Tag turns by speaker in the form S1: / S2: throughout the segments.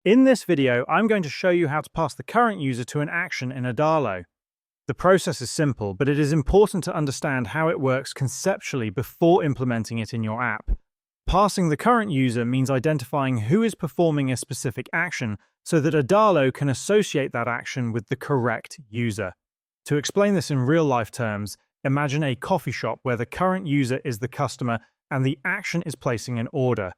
S1: In this video, I'm going to show you how to pass the current user to an action in Adalo. The process is simple, but it is important to understand how it works conceptually before implementing it in your app. Passing the current user means identifying who is performing a specific action so that Adalo can associate that action with the correct user. To explain this in real-life terms, imagine a coffee shop where the current user is the customer and the action is placing an order.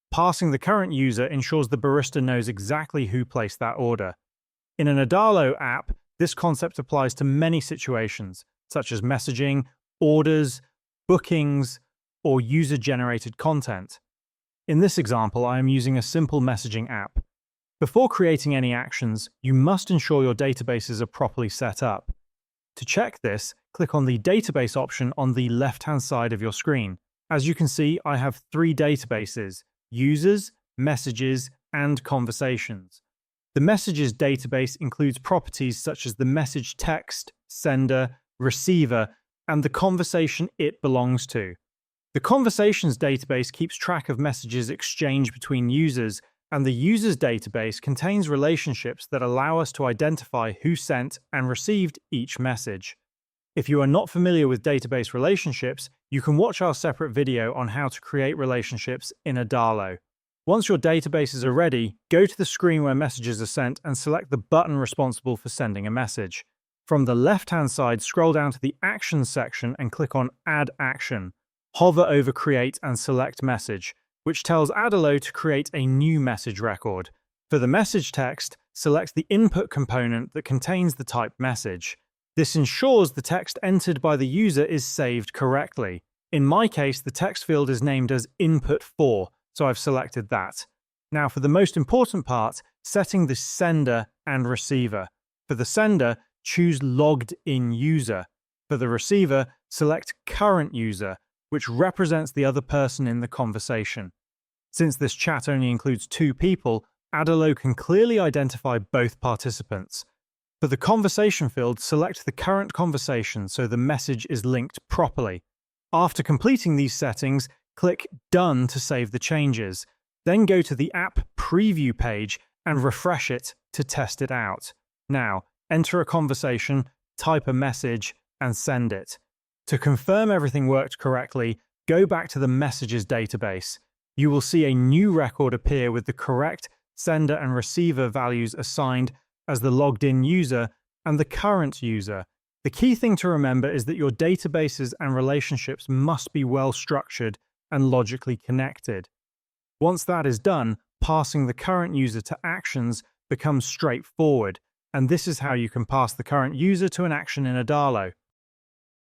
S1: Passing the current user ensures the barista knows exactly who placed that order. In an Adalo app, this concept applies to many situations, such as messaging, orders, bookings, or user-generated content. In this example, I am using a simple messaging app. Before creating any actions, you must ensure your databases are properly set up. To check this, click on the Database option on the left-hand side of your screen. As you can see, I have 3 databases: Users, Messages, and Conversations. The Messages database includes properties such as the message text, sender, receiver, and the conversation it belongs to. The Conversations database keeps track of messages exchanged between users, and the Users database contains relationships that allow us to identify who sent and received each message. If you are not familiar with database relationships, you can watch our separate video on how to create relationships in Adalo. Once your databases are ready, go to the screen where messages are sent and select the button responsible for sending a message. From the left-hand side, scroll down to the Actions section and click on Add Action. Hover over Create and select Message, which tells Adalo to create a new message record. For the message text, select the input component that contains the typed message. This ensures the text entered by the user is saved correctly. In my case, the text field is named as Input 4, so I've selected that. Now for the most important part, setting the sender and receiver. For the sender, choose Logged In User. For the receiver, select Current User, which represents the other person in the conversation. Since this chat only includes 2 people, Adalo can clearly identify both participants. For the conversation field, select the current conversation so the message is linked properly. After completing these settings, click Done to save the changes. Then go to the app preview page and refresh it to test it out. Now, enter a conversation, type a message, and send it. To confirm everything worked correctly, go back to the Messages database. You will see a new record appear with the correct sender and receiver values assigned as the logged-in user and the current user. The key thing to remember is that your databases and relationships must be well structured and logically connected. Once that is done, passing the current user to actions becomes straightforward, and this is how you can pass the current user to an action in Adalo.